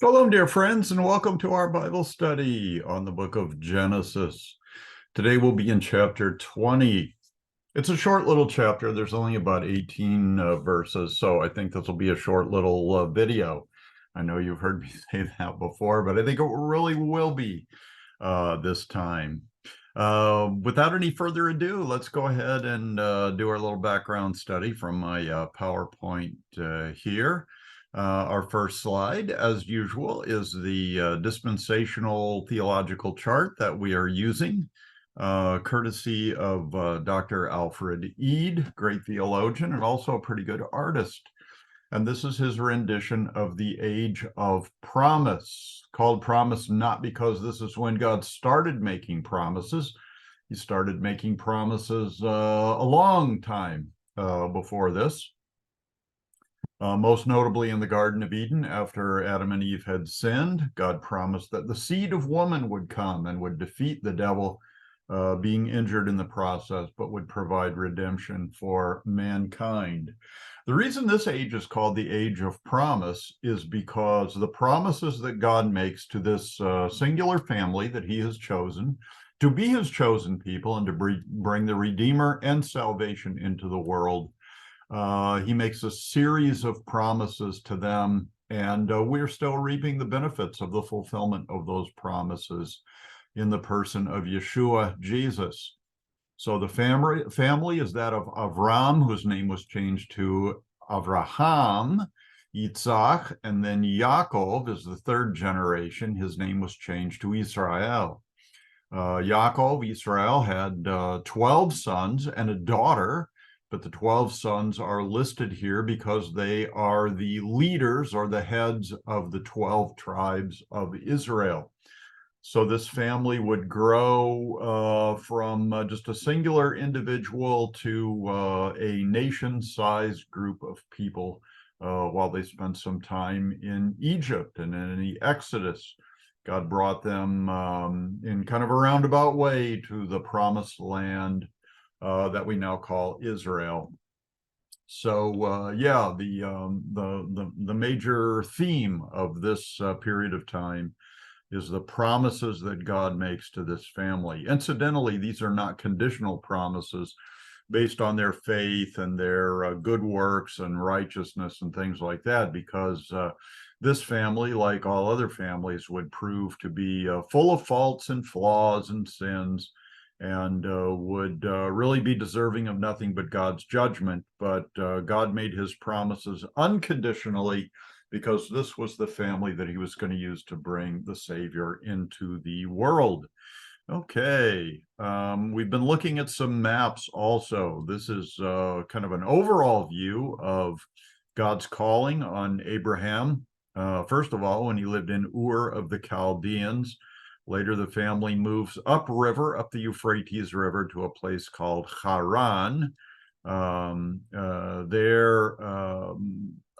Shalom, dear friends, and welcome to our Bible study on the book of Genesis. Today we'll be in chapter 20. It's a short little chapter. There's only about 18 verses, so I think this will be a short little video. I know you've heard me say that before, but I think it really will be this time. Without any further ado, let's go ahead and do our little background study from my PowerPoint here. Our first slide, as usual, is the dispensational theological chart that we are using, courtesy of Dr. Alfred Eade, great theologian and also a pretty good artist. And this is his rendition of the Age of Promise, called Promise not because this is when God started making promises. He started making promises a long time before this. Most notably in the Garden of Eden, after Adam and Eve had sinned, God promised that the seed of woman would come and would defeat the devil, being injured in the process, but would provide redemption for mankind. The reason this age is called the Age of Promise is because the promises that God makes to this singular family that he has chosen to be his chosen people and to bring the Redeemer and salvation into the world. He makes a series of promises to them, and we're still reaping the benefits of the fulfillment of those promises in the person of Yeshua, Jesus. So the family is that of Avram, whose name was changed to Avraham, Yitzhak, and then Yaakov is the third generation. His name was changed to Israel. Israel had 12 sons and a daughter, but the 12 sons are listed here because they are the leaders or the heads of the 12 tribes of Israel. So this family would grow from just a singular individual to a nation-sized group of people while they spent some time in Egypt. And in the Exodus, God brought them in kind of a roundabout way to the promised land that we now call Israel. So yeah, the major theme of this period of time is the promises that God makes to this family. Incidentally, these are not conditional promises based on their faith and their good works and righteousness and things like that, because this family, like all other families, would prove to be full of faults and flaws and sins, and would really be deserving of nothing but God's judgment. But God made his promises unconditionally, because this was the family that he was going to use to bring the Savior into the world. Okay, we've been looking at some maps also. This is kind of an overall view of God's calling on Abraham. First of all, when he lived in Ur of the Chaldeans. Later, the family moves upriver, up the Euphrates River, to a place called Haran. There,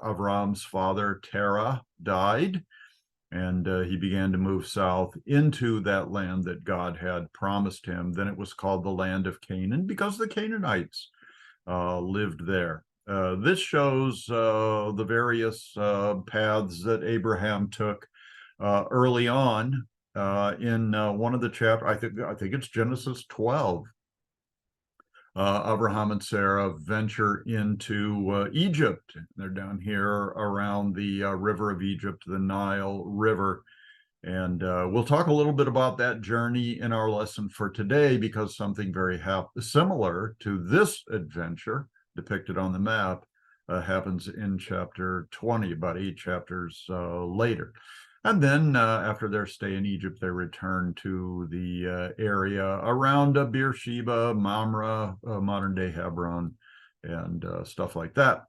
Avram's father, Terah, died, and he began to move south into that land that God had promised him. Then it was called the land of Canaan because the Canaanites lived there. This shows the various paths that Abraham took early on. In one of the chapters, I think it's Genesis 12. Abraham and Sarah venture into Egypt. They're down here around the river of Egypt, the Nile River. And we'll talk a little bit about that journey in our lesson for today, because something very similar to this adventure depicted on the map happens in chapter 20, about 8 chapters later. And then after their stay in Egypt, they return to the area around Beersheba, Mamre, modern-day Hebron, and stuff like that.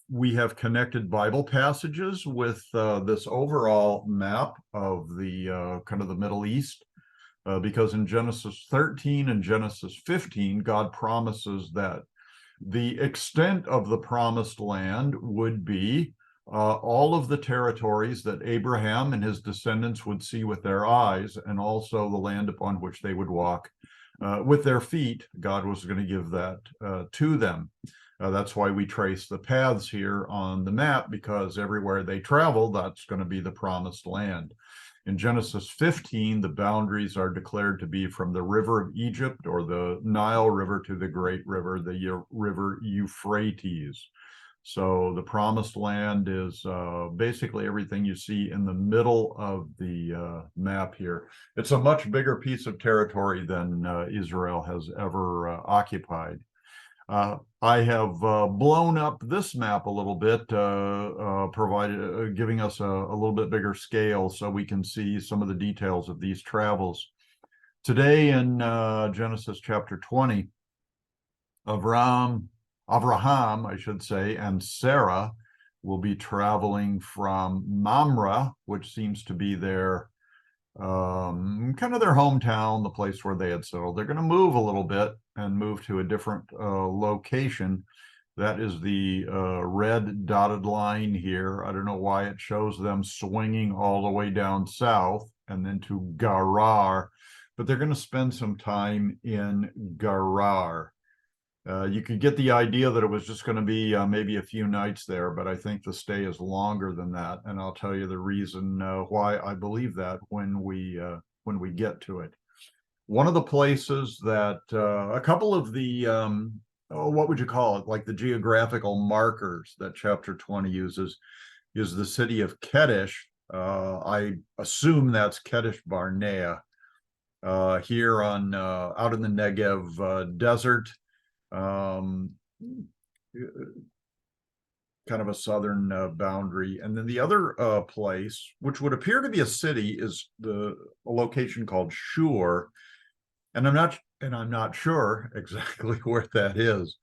We have connected Bible passages with this overall map of the kind of the Middle East, because in Genesis 13 and Genesis 15, God promises that the extent of the promised land would be all of the territories that Abraham and his descendants would see with their eyes, and also the land upon which they would walk with their feet. God was going to give that to them. That's why we trace the paths here on the map, because everywhere they travel, that's going to be the promised land. In Genesis 15, the boundaries are declared to be from the river of Egypt, or the Nile River, to the great river, the river Euphrates. So the promised land is basically everything you see in the middle of the map here. It's a much bigger piece of territory than Israel has ever occupied. I have blown up this map a little bit, giving us a little bit bigger scale so we can see some of the details of these travels. Today in Genesis chapter 20, Abraham, I should say, and Sarah will be traveling from Mamre, which seems to be their kind of their hometown, the place where they had settled. They're going to move a little bit and move to a different location. That is the red dotted line here. I don't know why it shows them swinging all the way down south and then to Gerar, but they're going to spend some time in Gerar. You could get the idea that it was just going to be maybe a few nights there, but I think the stay is longer than that, and I'll tell you the reason why I believe that when we get to it. One of the places that a couple of the what would you call it, like the geographical markers that chapter 20 uses, is the city of Kedesh. I assume that's Kedesh Barnea, here on out in the Negev desert. Kind of a southern boundary. And then the other place, which would appear to be a city, is a location called Shur. And I'm not sure exactly where that is.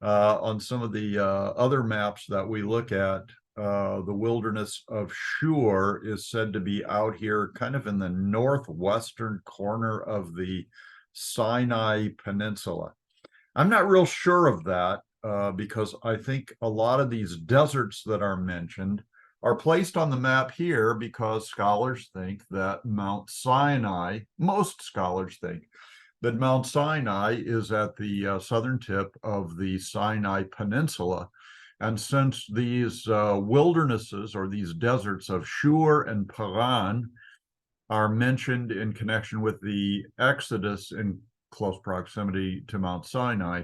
On some of the other maps that we look at, the wilderness of Shur is said to be out here kind of in the northwestern corner of the Sinai Peninsula. I'm not real sure of that because I think a lot of these deserts that are mentioned are placed on the map here because scholars think that Mount Sinai, most scholars think that Mount Sinai is at the southern tip of the Sinai Peninsula. And since these wildernesses, or these deserts of Shur and Paran, are mentioned in connection with the Exodus in close proximity to Mount Sinai,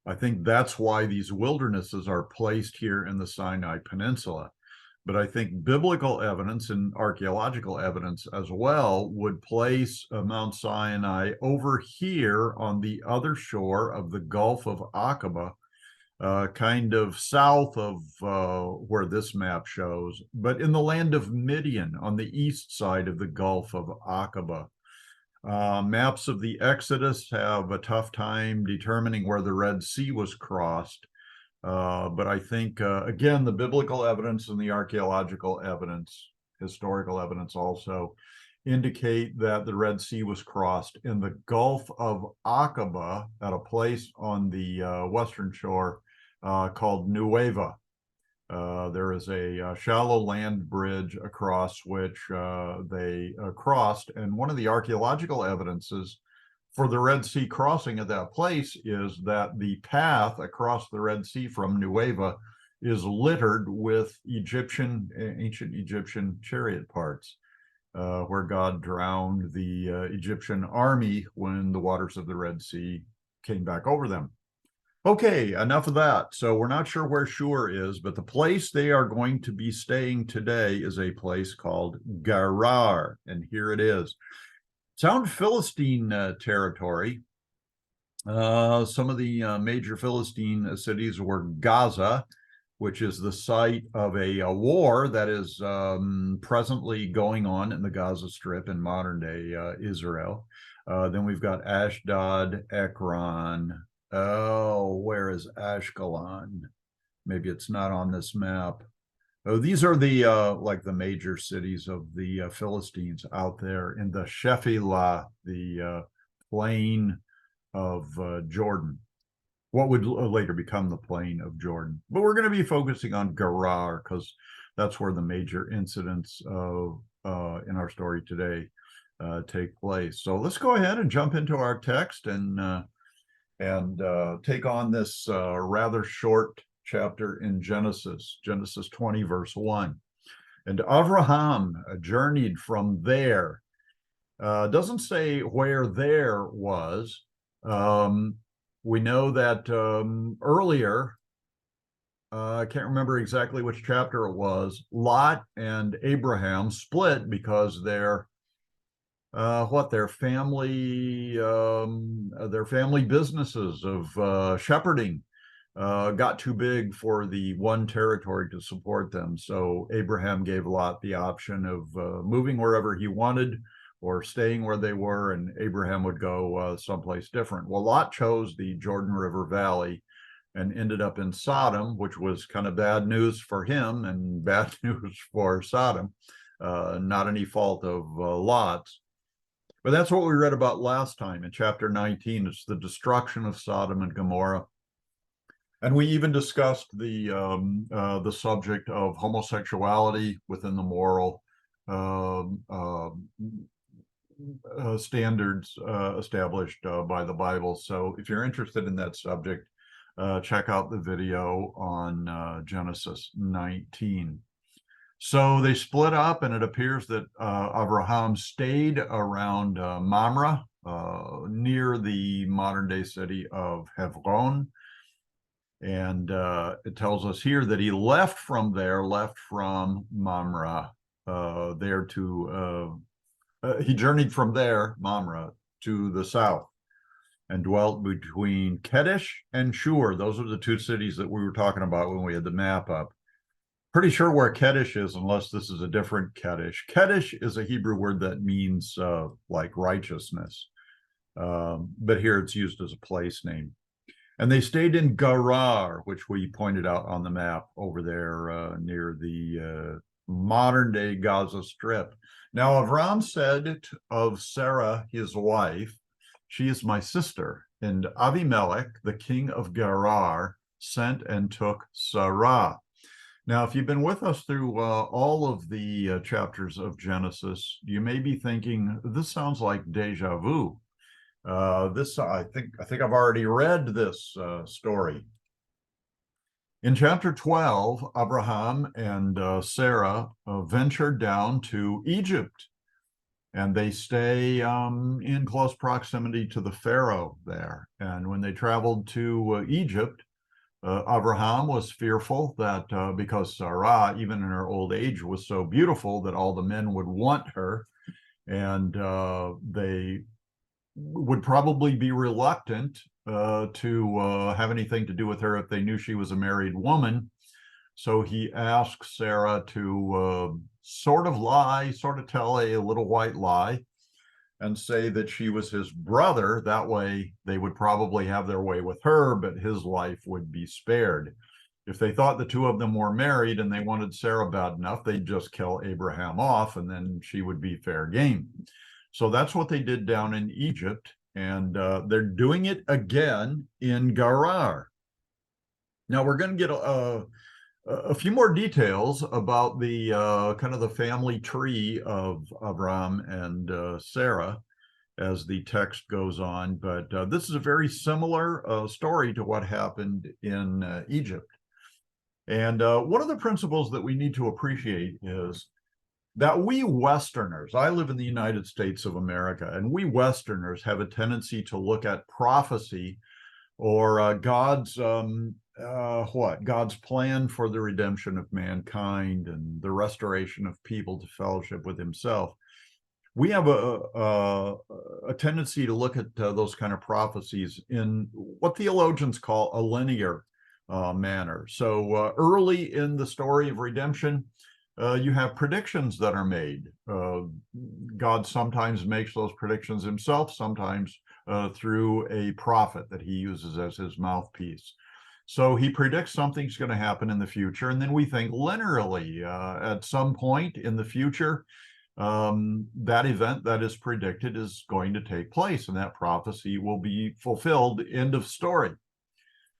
I think that's why these wildernesses are placed here in the Sinai Peninsula. But I think biblical evidence and archaeological evidence as well would place Mount Sinai over here on the other shore of the Gulf of Aqaba, kind of south of where this map shows, but in the land of Midian on the east side of the Gulf of Aqaba. Maps of the Exodus have a tough time determining where the Red Sea was crossed. But I think, again, the biblical evidence and the archaeological evidence, historical evidence also, indicate that the Red Sea was crossed in the Gulf of Aqaba at a place on the western shore called Nueva. There is a shallow land bridge across which they crossed, and one of the archaeological evidences for the Red Sea crossing at that place is that the path across the Red Sea from Nueva is littered with ancient Egyptian chariot parts, where God drowned the Egyptian army when the waters of the Red Sea came back over them. Okay, enough of that. So we're not sure where Shur is, but the place they are going to be staying today is a place called Gerar, and here it is. Sound Philistine territory. Some of the major Philistine cities were Gaza, which is the site of a war that is presently going on in the Gaza Strip in modern-day Israel. Then we've got Ashdod, Ekron. Oh, where is Ashkelon? Maybe it's not on this map. Oh, these are the like the major cities of the Philistines out there in the Shephelah, the plain of Jordan. What would later become the plain of Jordan. But we're going to be focusing on Gerar because that's where the major incidents of in our story today take place. So let's go ahead and jump into our text and and take on this rather short chapter in Genesis 20, verse 1. And Avraham journeyed from there. Doesn't say where there was. We know that earlier, I can't remember exactly which chapter it was, Lot and Abraham split because their family businesses of shepherding got too big for the one territory to support them. So Abraham gave Lot the option of moving wherever he wanted or staying where they were, and Abraham would go someplace different. Well, Lot chose the Jordan River Valley and ended up in Sodom, which was kind of bad news for him and bad news for Sodom. Not any fault of Lot's. But that's what we read about last time in chapter 19. It's the destruction of Sodom and Gomorrah. And we even discussed the subject of homosexuality within the moral standards established by the Bible. So if you're interested in that subject, check out the video on Genesis 19. So they split up, and it appears that Abraham stayed around Mamre, near the modern-day city of Hebron. And it tells us here that he left from Mamre, he journeyed from there, Mamre, to the south and dwelt between Kedesh and Shur. Those are the two cities that we were talking about when we had the map up. Pretty sure where Kedesh is, unless this is a different Kedesh. Kedesh is a Hebrew word that means like righteousness, but here it's used as a place name. And they stayed in Gerar, which we pointed out on the map over there near the modern-day Gaza Strip. Now, Avram said of Sarah, his wife, "She is my sister." And Avimelech, the king of Gerar, sent and took Sarah. Now, if you've been with us through all of the chapters of Genesis, you may be thinking, this sounds like deja vu. I think I've already read this story. In chapter 12, Abraham and Sarah ventured down to Egypt, and they stay in close proximity to the Pharaoh there. And when they traveled to Egypt, Abraham was fearful that because Sarah, even in her old age, was so beautiful that all the men would want her, and they would probably be reluctant to have anything to do with her if they knew she was a married woman. So he asked Sarah to sort of tell a little white lie and say that she was his brother. That way they would probably have their way with her, but his life would be spared. If they thought the two of them were married and they wanted Sarah bad enough, they'd just kill Abraham off, and then she would be fair game. So that's what they did down in Egypt, and they're doing it again in Gerar. Now we're going to get a few more details about the kind of the family tree of Abram and Sarah as the text goes on, but this is a very similar story to what happened in Egypt. And one of the principles that we need to appreciate is that we Westerners, I live in the United States of America, and we Westerners have a tendency to look at prophecy or God's plan for the redemption of mankind and the restoration of people to fellowship with himself. We have a tendency to look at those kind of prophecies in what theologians call a linear manner. So early in the story of redemption, you have predictions that are made. God sometimes makes those predictions himself, sometimes through a prophet that he uses as his mouthpiece. So he predicts something's going to happen in the future, and then we think linearly at some point in the future, that event that is predicted is going to take place, and that prophecy will be fulfilled. End of story.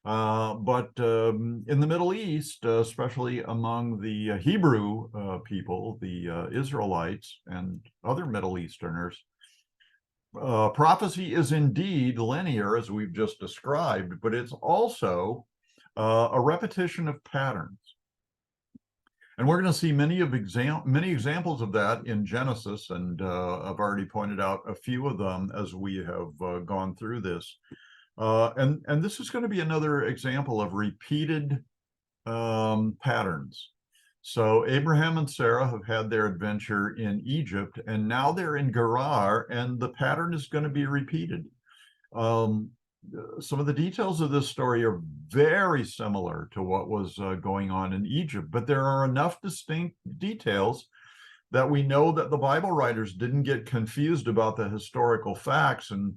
But in the Middle East, especially among the Hebrew people, the Israelites and other Middle Easterners, Prophecy is indeed linear, as we've just described, but it's also a repetition of patterns. And we're going to see many examples of that in Genesis, and I've already pointed out a few of them as we have gone through this. And this is going to be another example of repeated patterns. So Abraham and Sarah have had their adventure in Egypt, and now they're in Gerar, and the pattern is going to be repeated. Some of the details of this story are very similar to what was going on in Egypt, but there are enough distinct details that we know that the Bible writers didn't get confused about the historical facts and,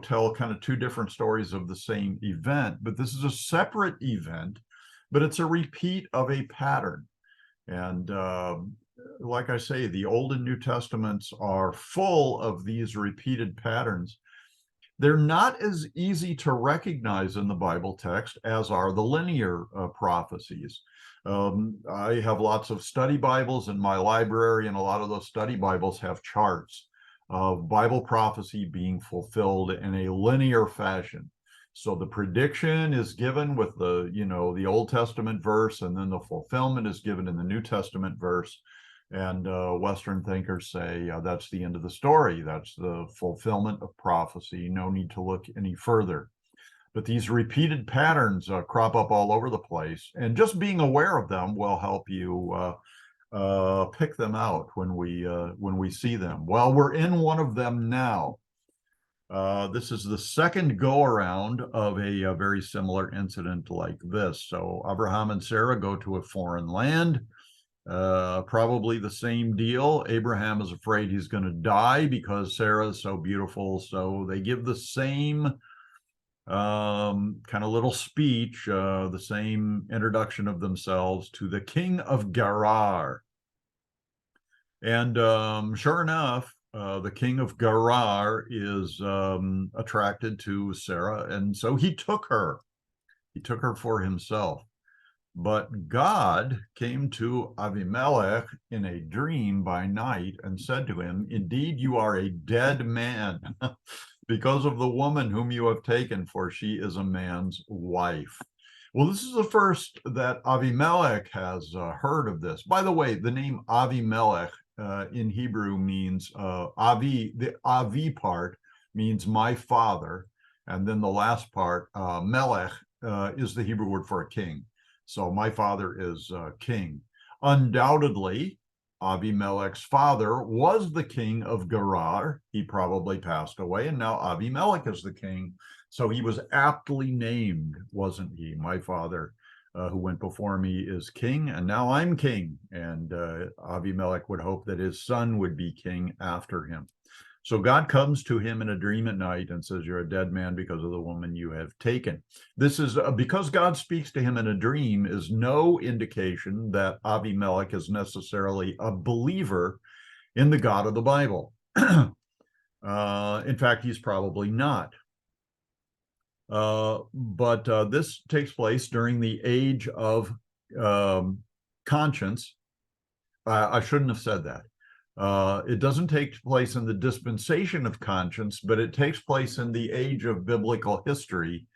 tell kind of two different stories of the same event. But this is a separate event, but it's a repeat of a pattern. And like I say, the Old and New Testaments are full of these repeated patterns. They're not as easy to recognize in the Bible text as are the linear prophecies. I have lots of study Bibles in my library, and a lot of those study Bibles have charts of Bible prophecy being fulfilled in a linear fashion. So the prediction is given with the Old Testament verse, and then the fulfillment is given in the New Testament verse. And Western thinkers say that's the end of the story. That's the fulfillment of prophecy. No need to look any further. But these repeated patterns crop up all over the place, and just being aware of them will help you pick them out when we see them. Well, we're in one of them now. This is the second go around of a very similar incident like this. So Abraham and Sarah go to a foreign land. Probably the same deal. Abraham is afraid he's going to die because Sarah is so beautiful. So they give the same kind of little speech, the same introduction of themselves to the king of Gerar. And sure enough, the king of Gerar is attracted to Sarah, and so he took her. He took her for himself. But God came to Avimelech in a dream by night and said to him, "Indeed, you are a dead man because of the woman whom you have taken, for she is a man's wife." Well, this is the first that Avimelech has heard of this. By the way, the name Avimelech in Hebrew means the Avi part means my father, and then the last part, Melech, is the Hebrew word for a king. So my father is king. Undoubtedly, Avimelech's father was the king of Gerar. He probably passed away, and now Avimelech is the king. So he was aptly named, wasn't he? My father, who went before me, is king, and now I'm king. And Avimelech would hope that his son would be king after him. So God comes to him in a dream at night and says, "You're a dead man because of the woman you have taken." This is because God speaks to him in a dream is no indication that Avimelech is necessarily a believer in the God of the Bible. In fact, he's probably not. But this takes place during the age of conscience. I shouldn't have said that. It doesn't take place in the dispensation of conscience, but it takes place in the age of biblical history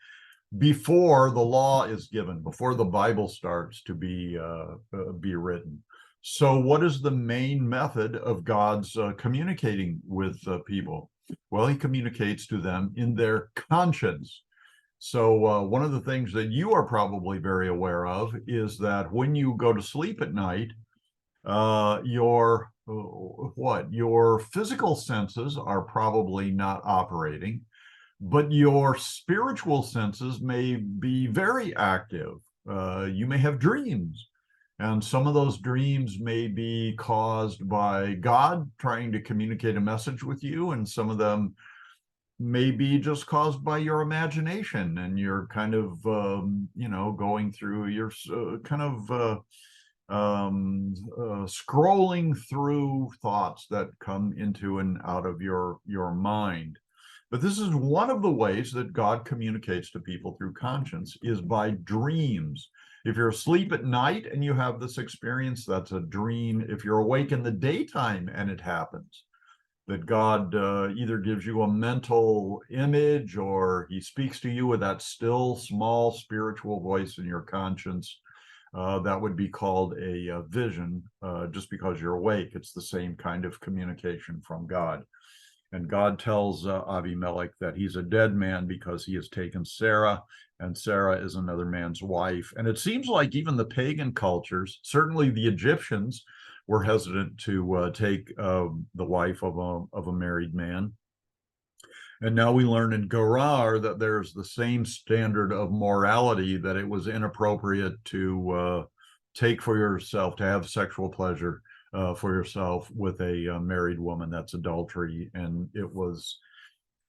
before the law is given, before the Bible starts to be written. So what is the main method of God's communicating with people? Well, he communicates to them in their conscience. So one of the things that you are probably very aware of is that when you go to sleep at night, your physical senses are probably not operating, but your spiritual senses may be very active. You may have dreams, and some of those dreams may be caused by God trying to communicate a message with you, and some of them may be just caused by your imagination, and you're kind of going through your scrolling through thoughts that come into and out of your mind. But this is one of the ways that God communicates to people through conscience, is by dreams. If you're asleep at night and you have this experience, that's a dream. If you're awake in the daytime and it happens, that God either gives you a mental image or he speaks to you with that still small spiritual voice in your conscience. That would be called a vision. Just because you're awake, it's the same kind of communication from God. And God tells Abimelech that he's a dead man because he has taken Sarah, and Sarah is another man's wife. And it seems like even the pagan cultures, certainly the Egyptians, were hesitant to take the wife of a married man. And now we learn in Gerar that there's the same standard of morality, that it was inappropriate to take for yourself, to have sexual pleasure for yourself with a married woman. That's adultery. And it was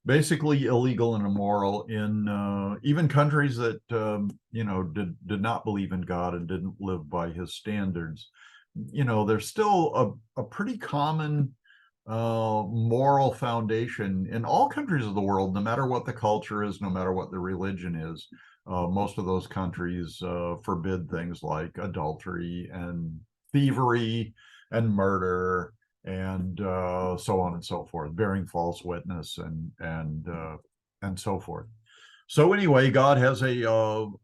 basically illegal and immoral in even countries that, did not believe in God and didn't live by his standards. There's still a pretty common moral foundation in all countries of the world, no matter what the culture is, no matter what the religion is. Most of those countries forbid things like adultery and thievery and murder and so on and so forth, bearing false witness and so forth. So anyway, God has a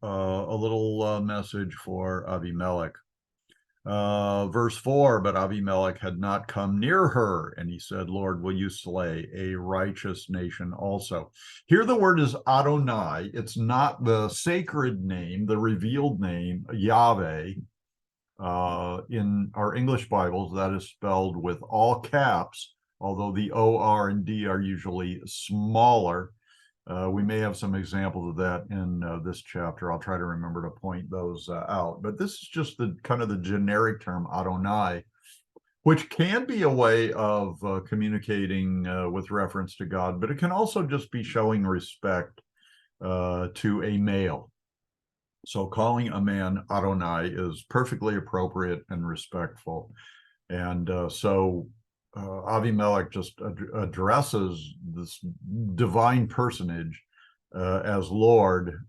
little message for Abimelech. Verse 4, but Abimelech had not come near her, and he said, Lord, will you slay a righteous nation also? Here the word is Adonai. It's not the sacred name, the revealed name, Yahweh. In our English Bibles, that is spelled with all caps, although the O, R, and D are usually smaller. We may have some examples of that in this chapter. I'll try to remember to point those out. But this is just the kind of the generic term Adonai, which can be a way of communicating with reference to God, but it can also just be showing respect to a male. So calling a man Adonai is perfectly appropriate and respectful. And so Abimelech just addresses this divine personage as Lord.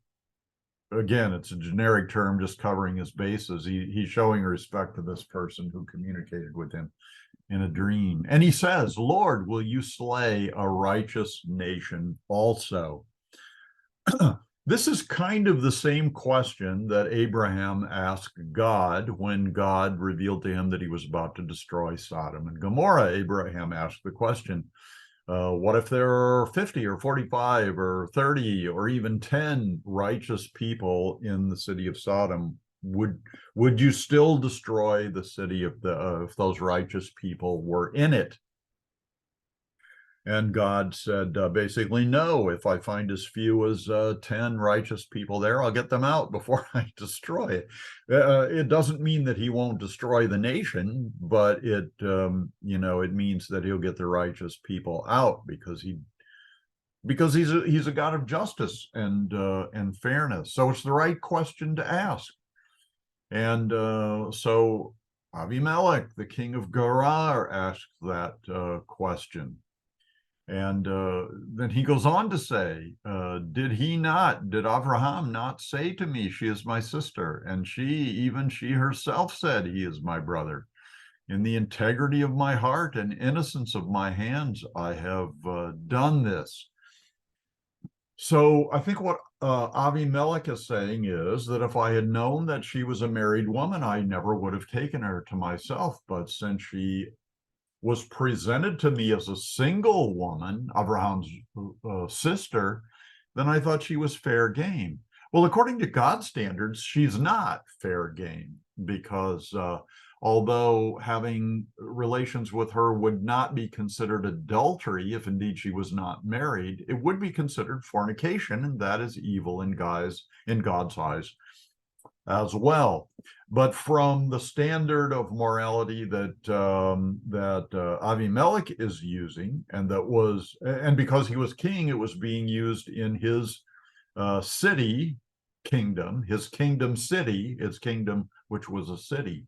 Again, it's a generic term, just covering his bases. He's showing respect to this person who communicated with him in a dream. And he says, Lord, will you slay a righteous nation also? This is kind of the same question that Abraham asked God when God revealed to him that he was about to destroy Sodom and Gomorrah. Abraham asked the question, what if there are 50 or 45 or 30 or even 10 righteous people in the city of Sodom? Would you still destroy the city if those righteous people were in it? And God said, basically, no, if I find as few as 10 righteous people there, I'll get them out before I destroy it. It doesn't mean that he won't destroy the nation, but it means that he'll get the righteous people out because he's a God of justice and fairness. So it's the right question to ask. And so Abimelech, the king of Gerar, asked that question. And then he goes on to say, did Abraham not say to me, she is my sister? And she herself said, he is my brother. In the integrity of my heart and innocence of my hands, I have done this. So I think what Abimelech is saying is that if I had known that she was a married woman, I never would have taken her to myself. But since she was presented to me as a single woman, Abraham's sister, then I thought she was fair game. Well, according to God's standards, she's not fair game because although having relations with her would not be considered adultery, if indeed she was not married, it would be considered fornication, and that is evil in God's eyes as well. But from the standard of morality that Abimelech is using, and because he was king, it was being used in his kingdom, his kingdom, which was a city.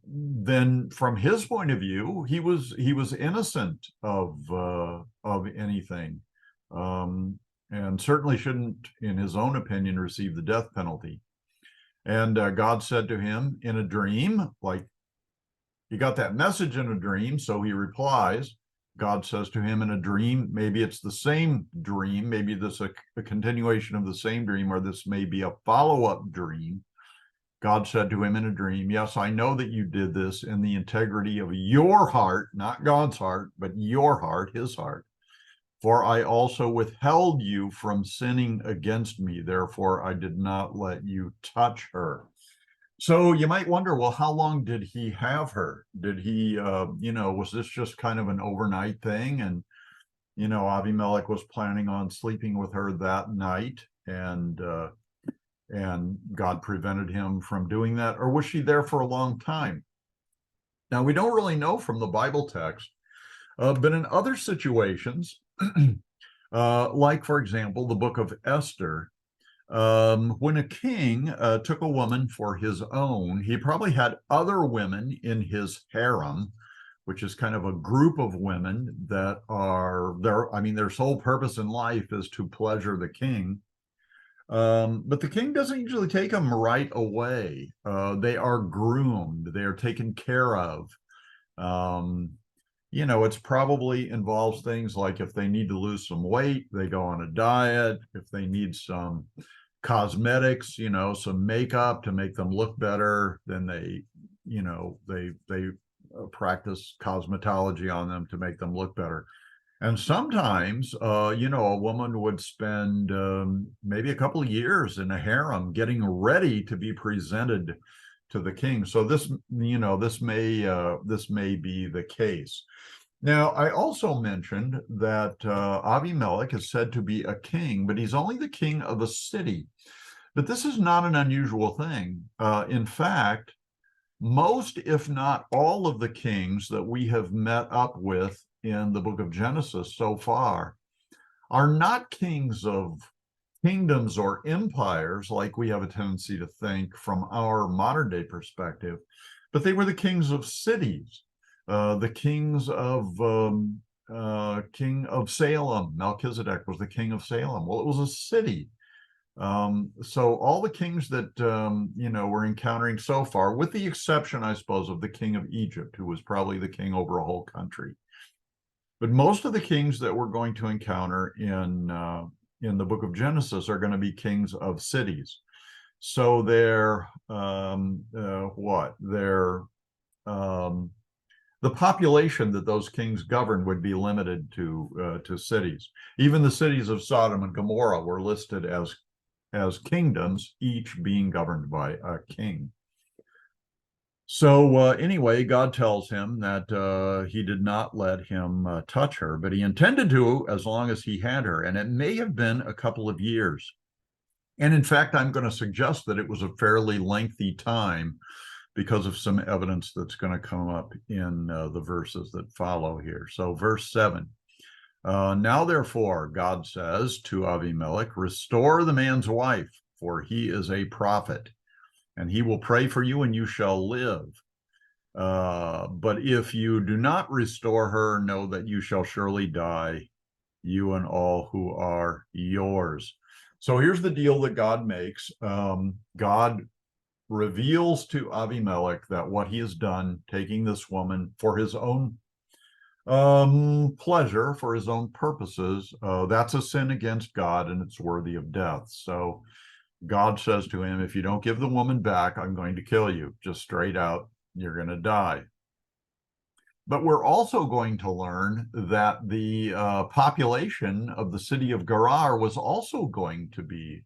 Then from his point of view, he was innocent of anything. And certainly shouldn't, in his own opinion, receive the death penalty. And God said to him in a dream, like He got that message in a dream, so he replies. God says to him in a dream, maybe it's the same dream, maybe this is a continuation of the same dream, or this may be a follow-up dream. God said to him in a dream, yes, I know that you did this in the integrity of your heart, not God's heart, but your heart, his heart. For I also withheld you from sinning against me. Therefore, I did not let you touch her. So you might wonder, well, how long did he have her? Did he, was this just kind of an overnight thing? And, Abimelech was planning on sleeping with her that night, and God prevented him from doing that? Or was she there for a long time? Now, we don't really know from the Bible text, but in other situations, like, for example, the book of Esther, when a king took a woman for his own, he probably had other women in his harem, which is kind of a group of women that are there. I mean, their sole purpose in life is to pleasure the king. But the king doesn't usually take them right away. They are groomed, they are taken care of. It's probably involves things like if they need to lose some weight, they go on a diet. If they need some cosmetics, some makeup to make them look better, then they practice cosmetology on them to make them look better. And sometimes, a woman would spend maybe a couple of years in a harem getting ready to be presented to the king. So this may be the case. Now, I also mentioned that Abimelech is said to be a king, but he's only the king of a city. But this is not an unusual thing. In fact, most, if not all, of the kings that we have met up with in the book of Genesis so far are not kings of kingdoms or empires like we have a tendency to think from our modern day perspective, but they were the kings of cities. The kings of King of Salem, Melchizedek was the king of Salem. Well, it was a city. So all the kings that we're encountering so far, with the exception, I suppose, of the king of Egypt, who was probably the king over a whole country. But most of the kings that we're going to encounter in the book of Genesis are going to be kings of cities. So they're the population that those kings governed would be limited to cities. Even the cities of Sodom and Gomorrah were listed as kingdoms, each being governed by a king. So anyway, God tells him that he did not let him touch her, but he intended to as long as he had her. And it may have been a couple of years. And in fact, I'm going to suggest that it was a fairly lengthy time because of some evidence that's going to come up in the verses that follow here. So verse 7. Now, therefore, God says to Abimelech, restore the man's wife, for he is a prophet, and he will pray for you, and you shall live. But if you do not restore her, know that you shall surely die, you and all who are yours. So here's the deal that God makes. God reveals to Abimelech that what he has done, taking this woman for his own pleasure, for his own purposes, that's a sin against God, and it's worthy of death. So God says to him, if you don't give the woman back, I'm going to kill you. Just straight out, you're going to die. But we're also going to learn that the population of the city of Gerar was also going to be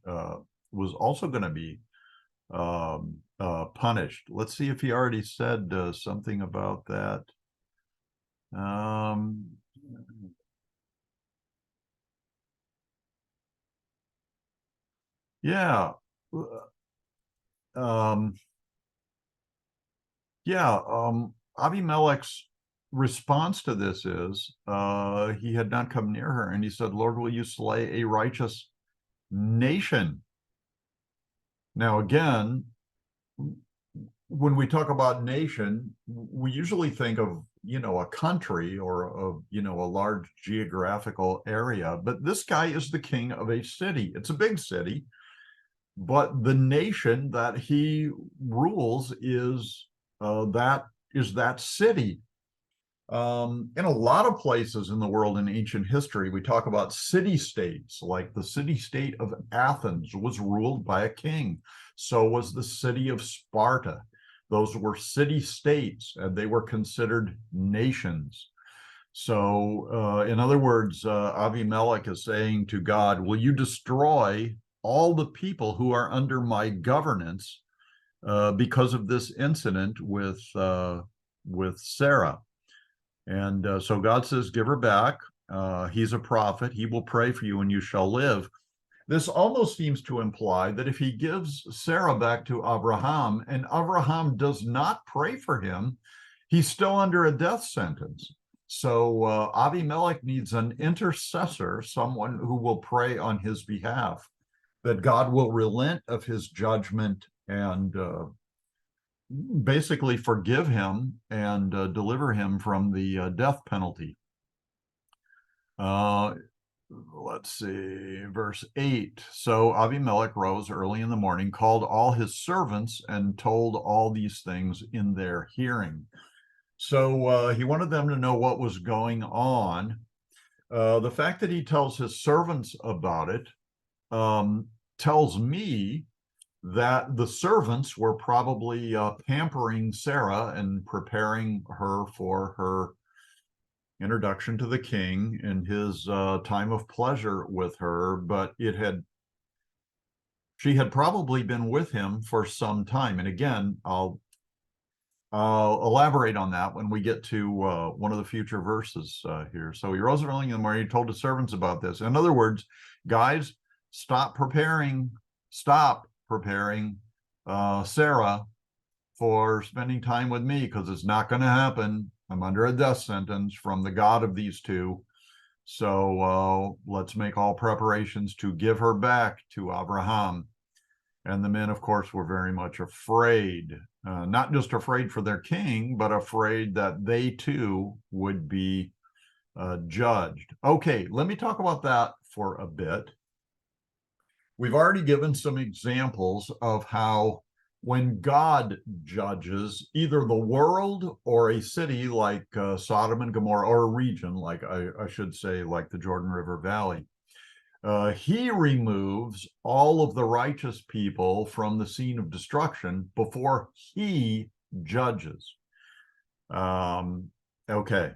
punished. Let's see if he already said something about that. Yeah. Abimelech's response to this is he had not come near her, and he said, Lord, will you slay a righteous nation? Now, again, when we talk about nation, we usually think of, a country or a large geographical area, but this guy is the king of a city. It's a big city, but the nation that he rules is that is that city. In a lot of places in the world in ancient history, we talk about city-states, like the city-state of Athens was ruled by a king. So was the city of Sparta. Those were city-states, and they were considered nations. So, in other words, Avimelech is saying to God, will you destroy all the people who are under my governance because of this incident with Sarah? And so God says, give her back. He's a prophet. He will pray for you and you shall live. This almost seems to imply that if he gives Sarah back to Abraham and Abraham does not pray for him, he's still under a death sentence. So Avimelech needs an intercessor, someone who will pray on his behalf, that God will relent of his judgment and basically forgive him and deliver him from the death penalty. Let's see, verse 8. So Avimelech rose early in the morning, called all his servants, and told all these things in their hearing. So he wanted them to know what was going on. The fact that he tells his servants about it tells me that the servants were probably pampering Sarah and preparing her for her introduction to the king and his time of pleasure with her, but she had probably been with him for some time. And again, I'll elaborate on that when we get to one of the future verses here. So he rose early in the morning, he told his servants about this. In other words, guys, stop preparing Sarah for spending time with me, because it's not going to happen. I'm under a death sentence from the God of these two. So let's make all preparations to give her back to Abraham. And the men, of course, were very much afraid, not just afraid for their king, but afraid that they too would be judged. Okay, let me talk about that for a bit. We've already given some examples of how when God judges either the world or a city like Sodom and Gomorrah, or a region like, I should say, like the Jordan River Valley, he removes all of the righteous people from the scene of destruction before he judges. Okay.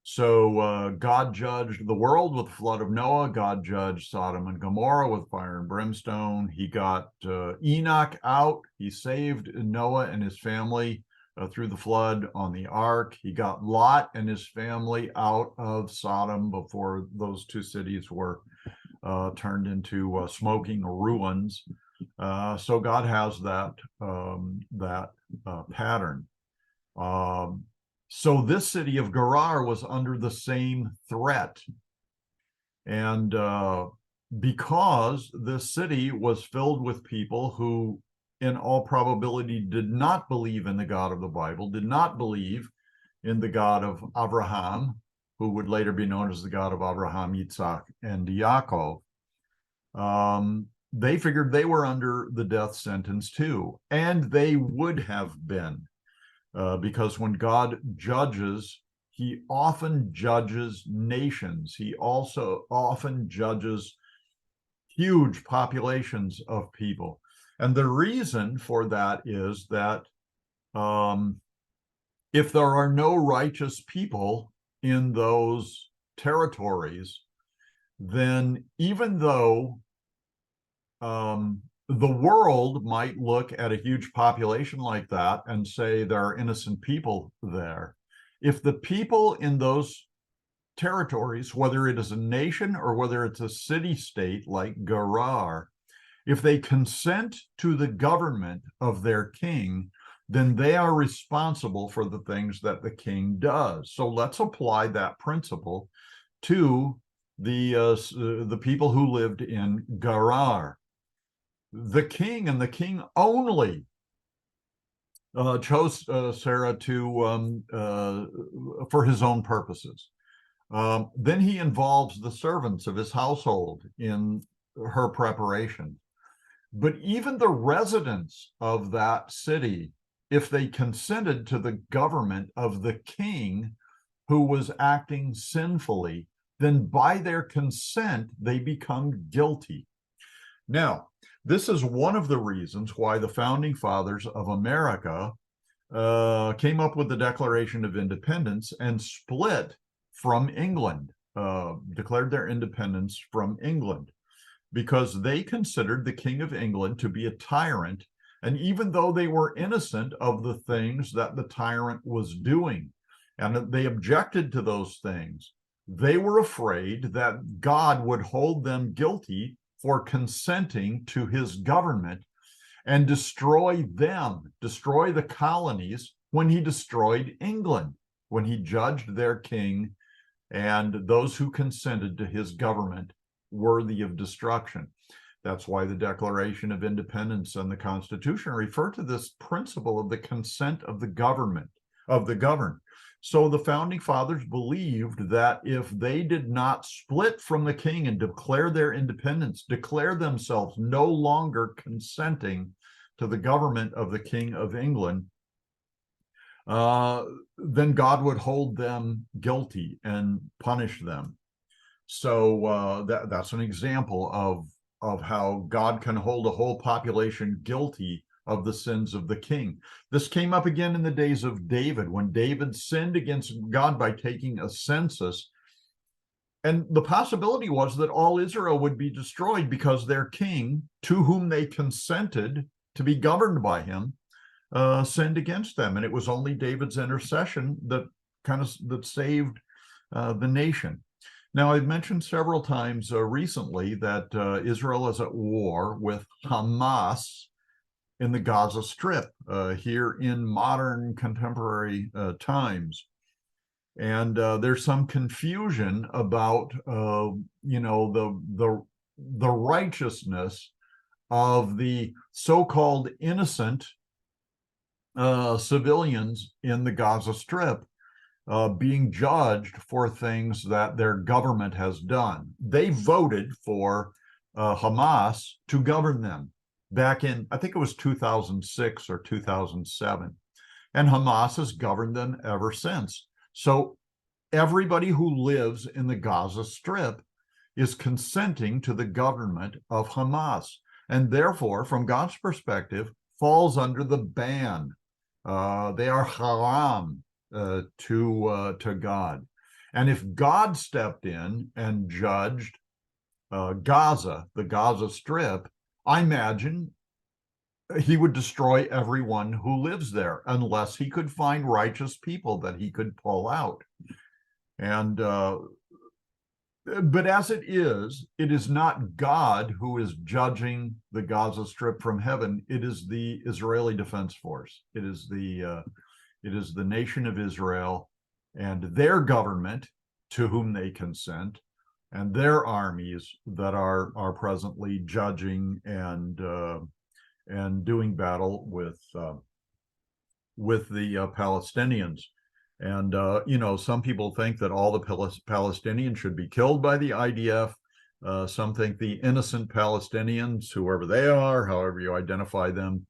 So God judged the world with the flood of Noah. God judged Sodom and Gomorrah with fire and brimstone. He got Enoch out. He saved Noah and his family through the flood on the ark. He got Lot and his family out of Sodom before those two cities were turned into smoking ruins. So God has that pattern. So this city of Gerar was under the same threat. And because this city was filled with people who, in all probability, did not believe in the God of the Bible, did not believe in the God of Abraham, who would later be known as the God of Abraham, Yitzhak, and Yaakov, they figured they were under the death sentence too. And they would have been. Because when God judges, he often judges nations. He also often judges huge populations of people. And the reason for that is that if there are no righteous people in those territories, then even though the world might look at a huge population like that and say there are innocent people there, if the people in those territories, whether it is a nation or whether it's a city-state like Gerar, if they consent to the government of their king, then they are responsible for the things that the king does. So let's apply that principle to the people who lived in Gerar. The king and the king only chose Sarah for his own purposes. Then he involves the servants of his household in her preparation. But even the residents of that city if they consented to the government of the king who was acting sinfully, then by their consent, they become guilty. Now, this is one of the reasons why the founding fathers of America came up with the Declaration of Independence and split from England, declared their independence from England, because they considered the King of England to be a tyrant. And even though they were innocent of the things that the tyrant was doing, and they objected to those things, they were afraid that God would hold them guilty for consenting to his government and destroy them, destroy the colonies when he destroyed England, when he judged their king and those who consented to his government worthy of destruction. That's why the Declaration of Independence and the Constitution refer to this principle of the consent of the government, of the governed. So the founding fathers believed that if they did not split from the king and declare their independence, declare themselves no longer consenting to the government of the King of England, then God would hold them guilty and punish them. So that's an example of how God can hold a whole population guilty of the sins of the king. This came up again in the days of David, when David sinned against God by taking a census. And the possibility was that all Israel would be destroyed because their king, to whom they consented to be governed by him, sinned against them. And it was only David's intercession that saved the nation. Now, I've mentioned several times recently that Israel is at war with Hamas in the Gaza Strip here in modern contemporary times. And there's some confusion about, the righteousness of the so-called innocent civilians in the Gaza Strip being judged for things that their government has done. They voted for Hamas to govern them back in, I think it was 2006 or 2007. And Hamas has governed them ever since. So everybody who lives in the Gaza Strip is consenting to the government of Hamas, and therefore, from God's perspective, falls under the ban. They are haram to God. And if God stepped in and judged Gaza, the Gaza Strip, I imagine he would destroy everyone who lives there unless he could find righteous people that he could pull out. And but as it is not God who is judging the Gaza Strip from heaven. It is the Israeli Defense Force. It is the nation of Israel and their government to whom they consent, and their armies that are presently judging and doing battle with the Palestinians. And some people think that all the Palestinians should be killed by the IDF. Some think the innocent Palestinians, whoever they are, however you identify them,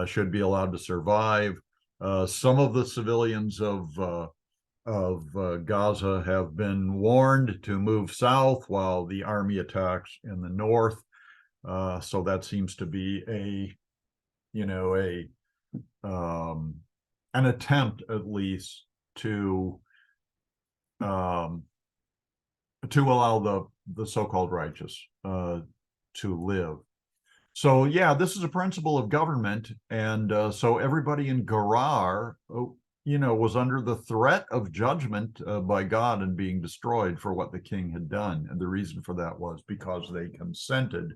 should be allowed to survive. Some of the civilians of Gaza have been warned to move south while the army attacks in the north. So that seems to be an attempt, at least, to allow the so-called righteous to live. So yeah, this is a principle of government, and so everybody in Gerar, was under the threat of judgment by God and being destroyed for what the king had done. And the reason for that was because they consented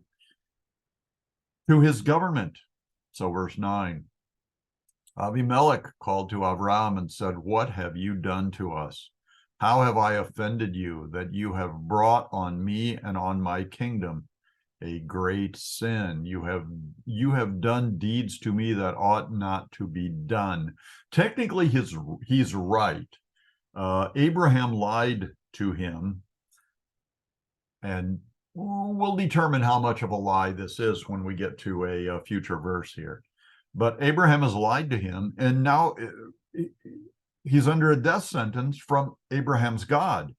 to his government. So verse 9, Abimelech called to Avram and said, "What have you done to us? How have I offended you that you have brought on me and on my kingdom a great sin? You have done deeds to me that ought not to be done." Technically, he's right. Abraham lied to him, and we'll determine how much of a lie this is when we get to a future verse here. But Abraham has lied to him, and now he's under a death sentence from Abraham's God.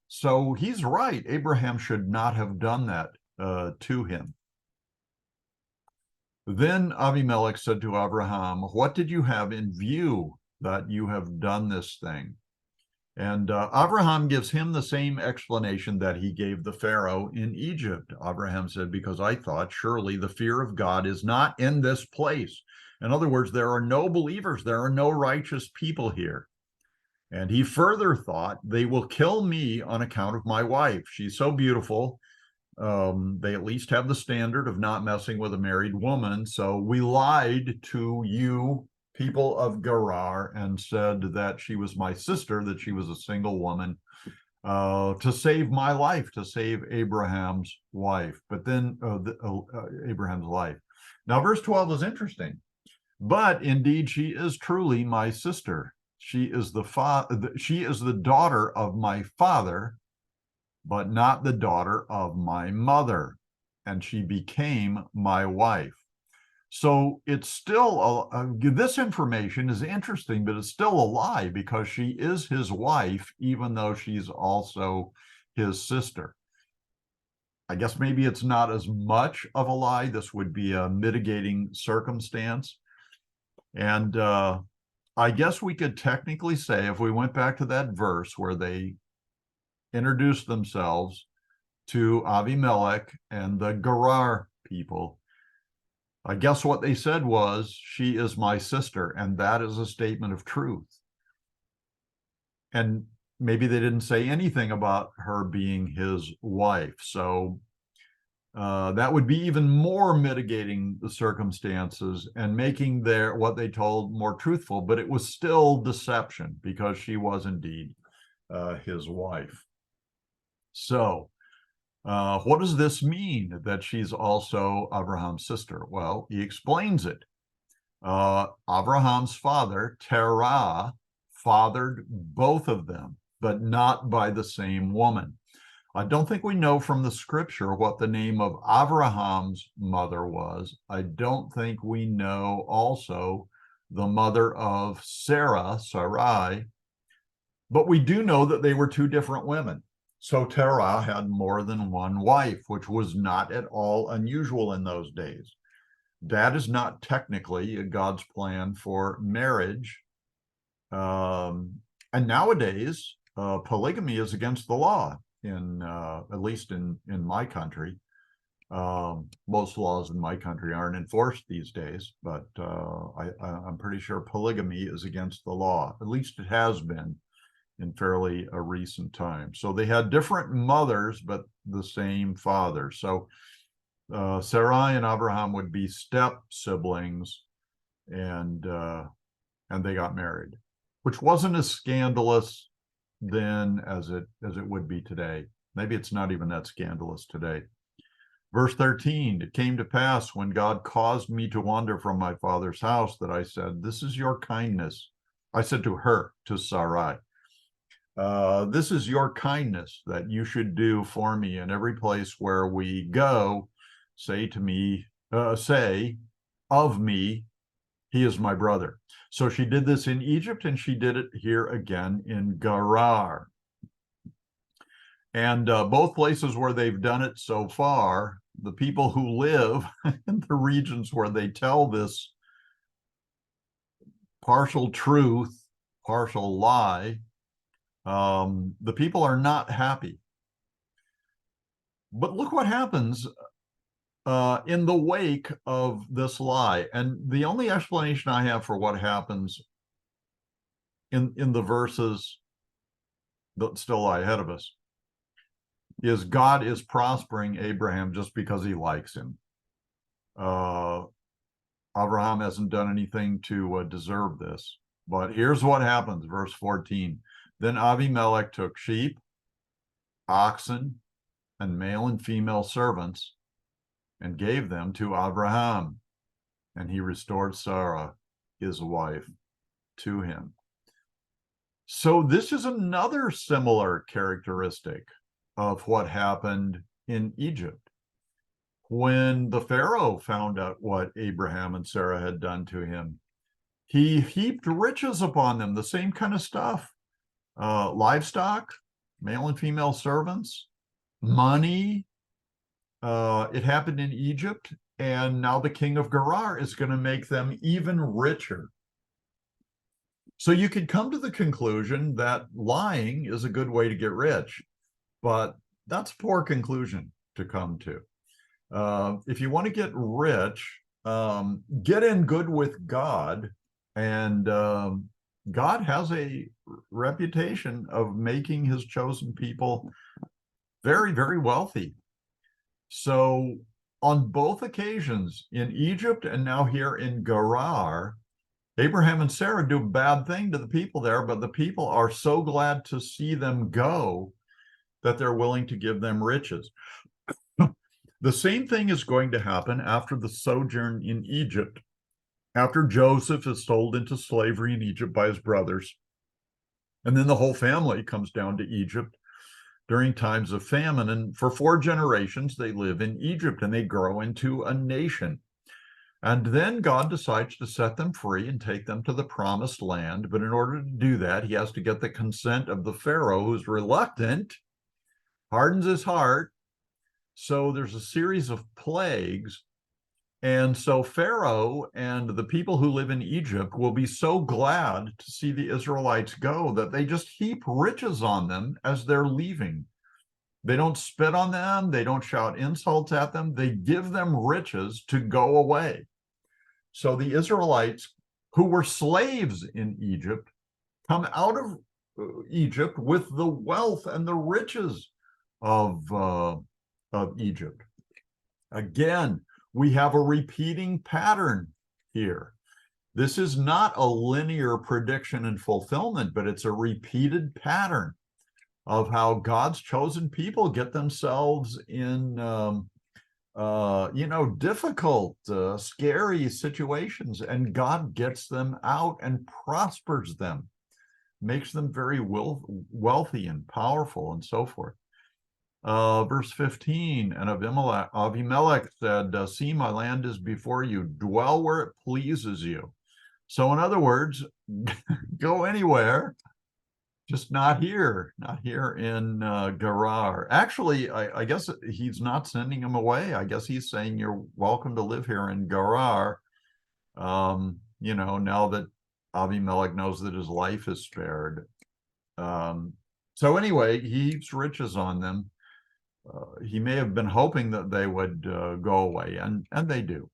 So he's right. Abraham should not have done that to him. Then Abimelech said to Abraham, "What did you have in view that you have done this thing?" And Abraham gives him the same explanation that he gave the Pharaoh in Egypt. Abraham said, "Because I thought surely the fear of God is not in this place." In other words, there are no believers, there are no righteous people here. And he further thought, they will kill me on account of my wife. She's so beautiful. They at least have the standard of not messing with a married woman. So we lied to you, people of Gerar, and said that she was my sister, that she was a single woman, to save my life, to save Abraham's wife. But then Abraham's life. Now, verse 12 is interesting. But indeed, she is truly my sister. She is the daughter of my father, but not the daughter of my mother, and she became my wife. So it's still this information is interesting, but it's still a lie because she is his wife, even though she's also his sister. I guess maybe it's not as much of a lie. This would be a mitigating circumstance. And I guess we could technically say, if we went back to that verse where they introduced themselves to Abimelech and the Gerar people, I guess what they said was, "She is my sister," and that is a statement of truth. And maybe they didn't say anything about her being his wife. So that would be even more mitigating the circumstances and making what they told more truthful, but it was still deception because she was indeed his wife. So what does this mean that she's also Abraham's sister? Well, he explains it. Abraham's father, Terah, fathered both of them, but not by the same woman. I don't think we know from the scripture what the name of Abraham's mother was. I don't think we know also the mother of Sarai, but we do know that they were two different women. So Terah had more than one wife, which was not at all unusual in those days. That is not technically God's plan for marriage. And nowadays, polygamy is against the law. At least in my country. Most laws in my country aren't enforced these days, but I'm pretty sure polygamy is against the law. At least it has been in fairly a recent time. So they had different mothers, but the same father. So Sarai and Abraham would be step siblings, and they got married, which wasn't as scandalous then as it would be today. Maybe it's not even that scandalous today. Verse 13, it came to pass when God caused me to wander from my father's house that I said, "This is your kindness." I said to her, to Sarai, "This is your kindness that you should do for me in every place where we go. Say of me, he is my brother." So she did this in Egypt, and she did it here again in Gerar. And both places where they've done it so far, the people who live in the regions where they tell this partial truth, partial lie, the people are not happy. But look what happens in the wake of this lie. And the only explanation I have for what happens in the verses that still lie ahead of us is God is prospering Abraham just because he likes him. Abraham hasn't done anything to deserve this. But here's what happens, verse 14. Then Abimelech took sheep, oxen, and male and female servants, and gave them to Abraham, and he restored Sarah, his wife, to him. So this is another similar characteristic of what happened in Egypt. when the Pharaoh found out what Abraham and Sarah had done to him, he heaped riches upon them, the same kind of stuff, livestock, male and female servants, money. It happened in Egypt, and now the king of Gerar is going to make them even richer. So you could come to the conclusion that lying is a good way to get rich, but that's a poor conclusion to come to. If you want to get rich, get in good with God, and God has a reputation of making his chosen people very, very wealthy. So on both occasions, in Egypt and now here in Gerar, Abraham and Sarah do a bad thing to the people there, but the people are so glad to see them go that they're willing to give them riches. The same thing is going to happen after the sojourn in Egypt. After Joseph is sold into slavery in Egypt by his brothers, and then the whole family comes down to Egypt during times of famine. And for 4 generations, they live in Egypt and they grow into a nation. And then God decides to set them free and take them to the promised land. But in order to do that, he has to get the consent of the Pharaoh, who's reluctant, hardens his heart. So there's a series of plagues. And so Pharaoh and the people who live in Egypt will be so glad to see the Israelites go that they just heap riches on them as they're leaving. They don't spit on them. They don't shout insults at them. They give them riches to go away. So the Israelites, who were slaves in Egypt, come out of Egypt with the wealth and the riches of Egypt. Again, we have a repeating pattern here. This is not a linear prediction and fulfillment, but it's a repeated pattern of how God's chosen people get themselves in, difficult, scary situations, and God gets them out and prospers them, makes them very wealthy and powerful, and so forth. Verse 15, and Avimelech said, see, my land is before you, dwell where it pleases you. So in other words, go anywhere, just not here in Gerar. Actually, I guess he's not sending him away. I guess he's saying you're welcome to live here in Gerar. Now that Avimelech knows that his life is spared. So anyway, he heaps riches on them. He may have been hoping that they would go away, and they do.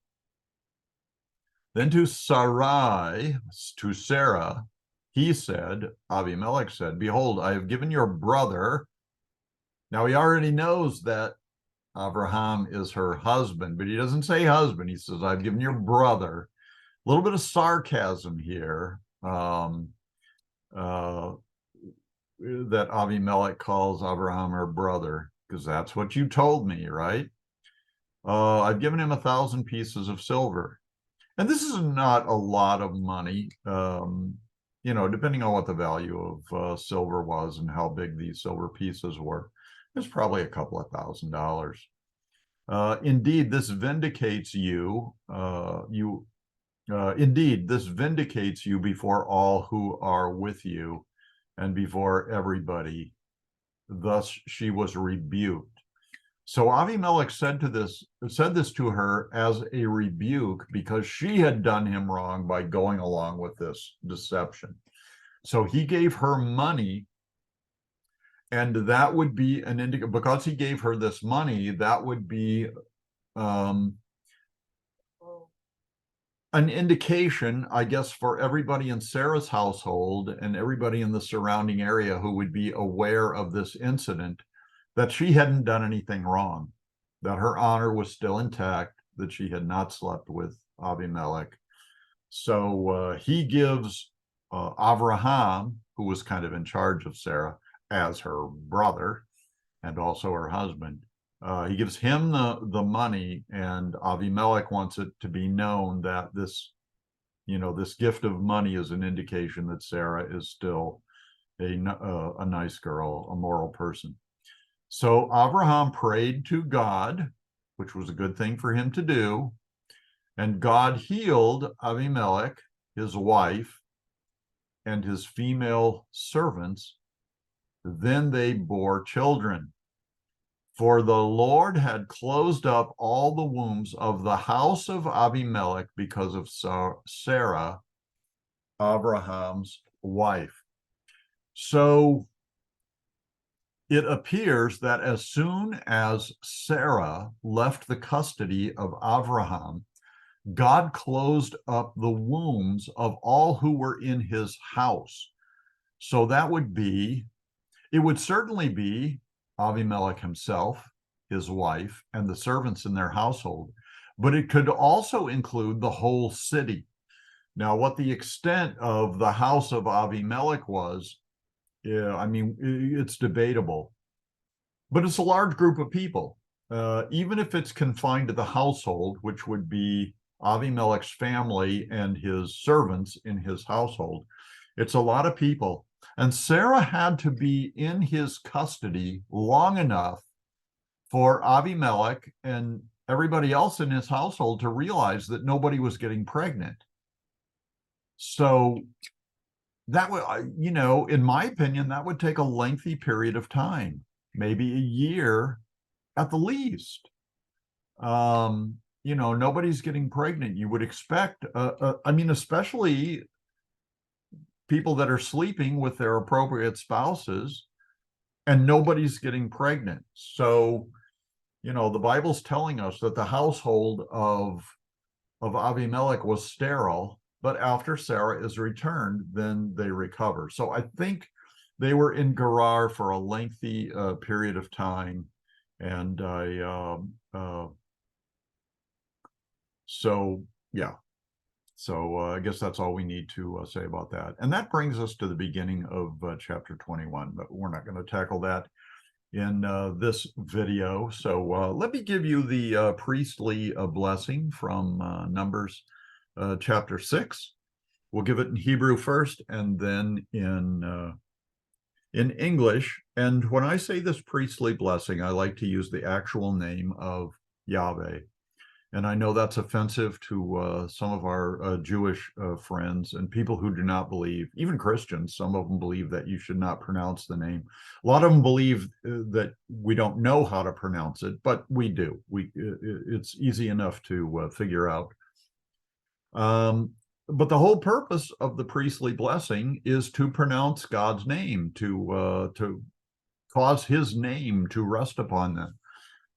Then to Sarah, he said, Avimelech said, behold, I have given your brother. Now he already knows that Abraham is her husband, but he doesn't say husband. He says, I've given your brother. A little bit of sarcasm here that Avimelech calls Abraham her brother, because that's what you told me, right? I've given him 1,000 pieces of silver. And this is not a lot of money, depending on what the value of silver was and how big these silver pieces were. It's probably a couple of $1,000s. Indeed, this vindicates you. Indeed, this vindicates you before all who are with you and before everybody. Thus she was rebuked. So Avimelech said this to her as a rebuke because she had done him wrong by going along with this deception. So he gave her money, and that would be an indication, because he gave her this money, that would be an indication, I guess, for everybody in Sarah's household and everybody in the surrounding area who would be aware of this incident, that she hadn't done anything wrong, that her honor was still intact, that she had not slept with Avimelech. So he gives Abraham, who was kind of in charge of Sarah, as her brother and also her husband. He gives him the money, and Avimelech wants it to be known that this gift of money is an indication that Sarah is still a nice girl, a moral person. So Abraham prayed to God which was a good thing for him to do. And God healed Abimelech, his wife, and his female servants. Then they bore children. For the Lord had closed up all the wombs of the house of Abimelech because of Sarah, Abraham's wife. So it appears that as soon as Sarah left the custody of Abraham, God closed up the wombs of all who were in his house. So that would be, it would certainly be Abimelech himself, his wife, and the servants in their household, but it could also include the whole city. Now, what the extent of the house of Abimelech was, I mean, it's debatable, but it's a large group of people. Even if it's confined to the household, which would be Abimelech's family and his servants in his household, it's a lot of people. And Sarah had to be in his custody long enough for Abimelech and everybody else in his household to realize that nobody was getting pregnant. So that would, you know, in my opinion, that would take a lengthy period of time, maybe a year at the least. You know, nobody's getting pregnant. You would expect, I mean, especially people that are sleeping with their appropriate spouses, and nobody's getting pregnant. So, you know, the Bible's telling us that the household of Abimelech was sterile, but after Sarah is returned, then they recover. So I think they were in Gerar for a lengthy period of time. And so, yeah. So I guess that's all we need to say about that. And that brings us to the beginning of chapter 21, but we're not going to tackle that in this video. So let me give you the priestly blessing from Numbers chapter 6. We'll give it in Hebrew first and then in English. And when I say this priestly blessing, I like to use the actual name of Yahweh. And I know that's offensive to some of our Jewish friends and people who do not believe, even Christians. Some of them believe that you should not pronounce the name. A lot of them believe that we don't know how to pronounce it, but we do. It's easy enough to figure out. But the whole purpose of the priestly blessing is to pronounce God's name, to cause his name to rest upon them.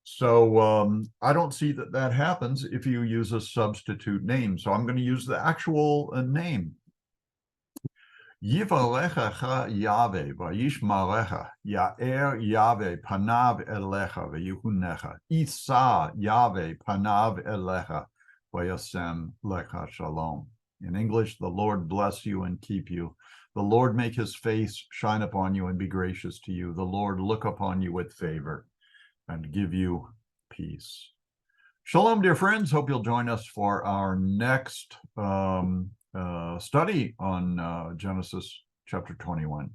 So I don't see that happens if you use a substitute name. So I'm going to use the actual name. Yivalecha Yahweh vayishmarecha Ya'er Yahweh panav elecha v'yihunecha Isa Yahweh panav elecha v'yasem lecha shalom. In English, the Lord bless you and keep you. The Lord make his face shine upon you and be gracious to you. The Lord look upon you with favor and give you peace. Shalom, dear friends. Hope you'll join us for our next study on Genesis chapter 21.